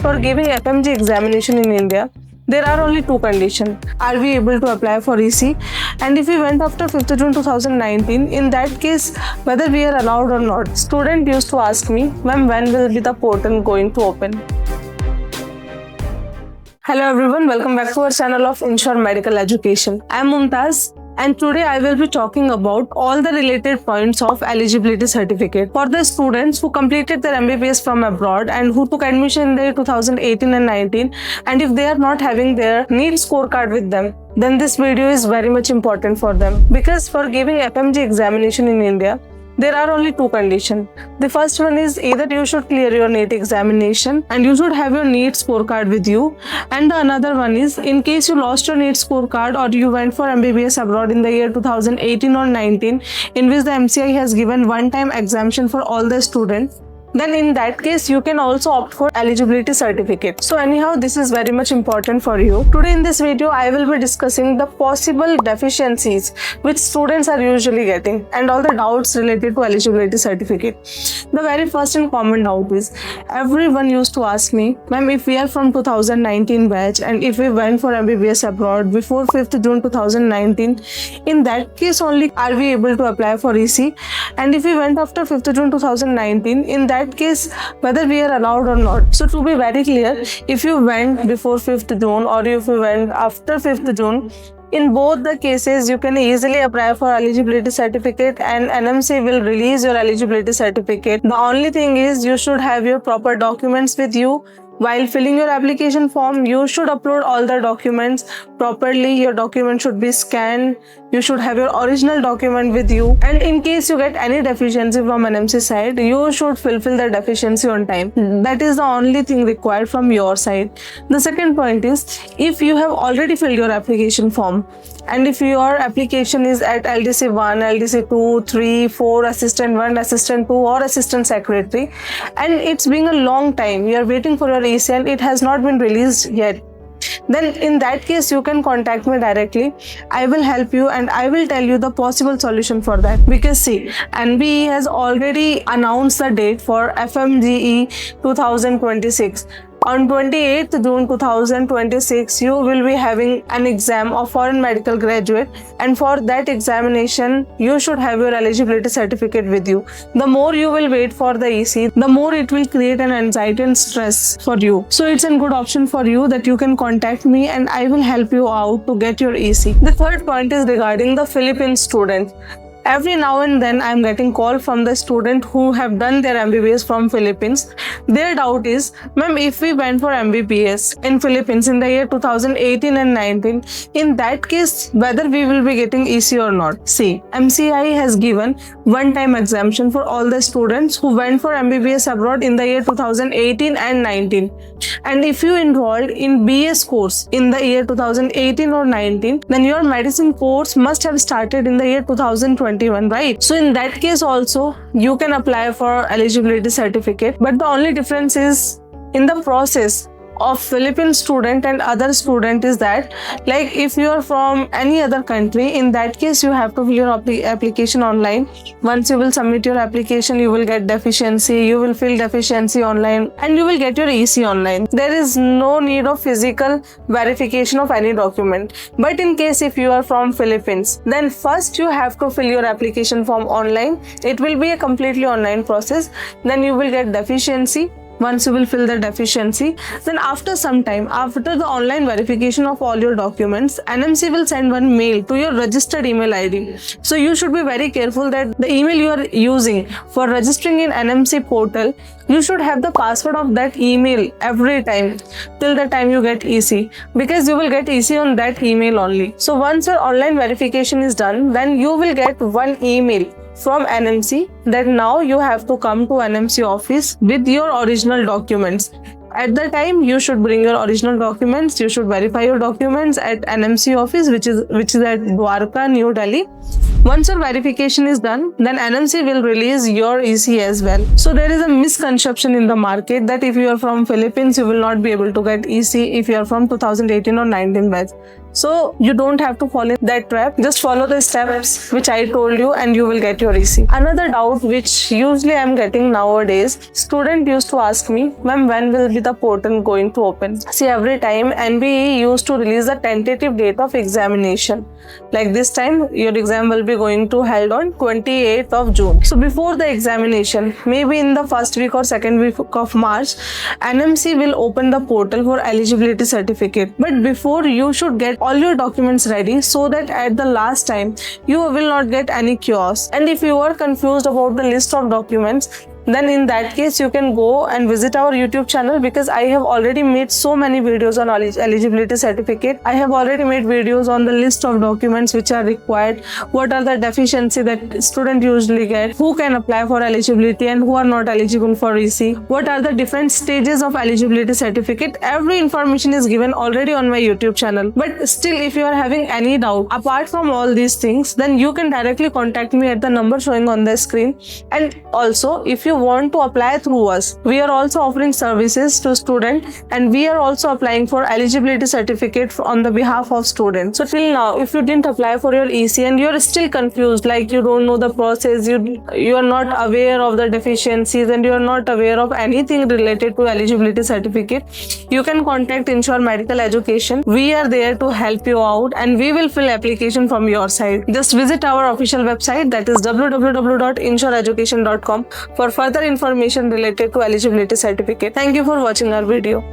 For giving FMG examination in India, there are only two conditions. Are we able to apply for EC? And if we went after 5th June 2019, in that case, whether we are allowed or not. Student used to ask me, ma'am, when will be the portal going to open? Hello everyone, welcome back to our channel of Ensure Medical Education. I am Mumtaz. And today I will be talking about all the related points of eligibility certificate for the students who completed their MBBS from abroad and who took admission in the year 2018 and 19. And if they are not having their NEET scorecard with them, then this video is very much important for them. Because for giving FMG examination in India, there are only two conditions. The first one is either you should clear your NEET examination and you should have your NEET scorecard with you. And the another one is in case you lost your NEET scorecard or you went for MBBS abroad in the year 2018 or 19, in which the MCI has given one-time exemption for all the students, then in that case you can also opt for eligibility certificate. So anyhow, this is very much important for you. Today in this video I will be discussing the possible deficiencies which students are usually getting and all the doubts related to eligibility certificate. The very first and common doubt is everyone used to ask me, ma'am, if we are from 2019 batch and if we went for MBBS abroad before 5th June 2019, in that case only are we able to apply for EC? And if we went after 5th June 2019, in that case whether we are allowed or not. So to be very clear, if you went before 5th June or if you went after 5th June, in both the cases you can easily apply for eligibility certificate and NMC will release your eligibility certificate. The only thing is you should have your proper documents with you. While filling your application form, you should upload all the documents properly. Your document should be scanned. You should have your original document with you. And in case you get any deficiency from NMC side, you should fulfill the deficiency on time. That is the only thing required from your side. The second point is if you have already filled your application form and if your application is at LDC 1, LDC 2, 3, 4, Assistant 1, Assistant 2 or Assistant Secretary and it's been a long time, you are waiting for your EC and it has not been released yet, then in that case you can contact me directly. I will help you and I will tell you the possible solution for that. Because see, NBE has already announced the date for FMGE 2026. On 28th June 2026, you will be having an exam of foreign medical graduate and for that examination, you should have your eligibility certificate with you. The more you will wait for the EC, the more it will create an anxiety and stress for you. So it's a good option for you that you can contact me and I will help you out to get your EC. The third point is regarding the Philippine students. Every now and then I am getting call from the student who have done their MBBS from Philippines. Their doubt is, ma'am, if we went for MBBS in Philippines in the year 2018 and 19, in that case, whether we will be getting EC or not. See, MCI has given one-time exemption for all the students who went for MBBS abroad in the year 2018 and 19. And if you enrolled in BS course in the year 2018 or 19, then your medicine course must have started in the year 2020. Right? So in that case also you can apply for eligibility certificate, but the only difference is in the process of Philippine student and other student is that, like, if you are from any other country, in that case you have to fill your application online. Once you will submit your application, you will get deficiency, you will fill deficiency online and you will get your EC online. There is no need of physical verification of any document. But in case if you are from Philippines, then first you have to fill your application form online. It will be a completely online process. Then you will get deficiency. Once you will fill the deficiency, then after some time, after the online verification of all your documents, NMC will send one mail to your registered email ID. So you should be very careful that the email you are using for registering in NMC portal, you should have the password of that email every time till the time you get EC, because you will get EC on that email only. So once your online verification is done, then you will get one email from NMC that now you have to come to NMC office with your original documents. At the time, you should bring your original documents. You should verify your documents at NMC office, which is at Dwarka, New Delhi. Once your verification is done, then NMC will release your EC as well. So there is a misconception in the market that if you are from Philippines, you will not be able to get EC if you are from 2018 or 19 batch. So you don't have to fall in that trap. Just follow the steps which I told you and you will get your EC. Another doubt which usually I'm getting nowadays, student used to ask me, ma'am, when will be the portal going to open? See, every time NBE used to release the tentative date of examination. Like this time, your exam will be going to held on 28th of June. So before the examination, maybe in the first week or second week of March, NMC will open the portal for eligibility certificate. But before, you should get all your documents ready so that at the last time, you will not get any chaos. And if you are confused about the list of documents, then in that case you can go and visit our YouTube channel, because I have already made so many videos on eligibility certificate. I have already made videos on the list of documents which are required, what are the deficiency that student usually get, who can apply for eligibility and who are not eligible for EC, what are the different stages of eligibility certificate. Every information is given already on my YouTube channel. But still, if you are having any doubt apart from all these things, then you can directly contact me at the number showing on the screen. And also, if you want to apply through us, we are also offering services to students, and we are also applying for eligibility certificate on the behalf of students. So till now, if you didn't apply for your EC and you're still confused, like you don't know the process, you are not aware of the deficiencies, and you are not aware of anything related to eligibility certificate, you can contact Ensure Medical Education. We are there to help you out, and we will fill application from your side. Just visit our official website, that is www.insureeducation.com, for further information related to eligibility certificate. Thank you for watching our video.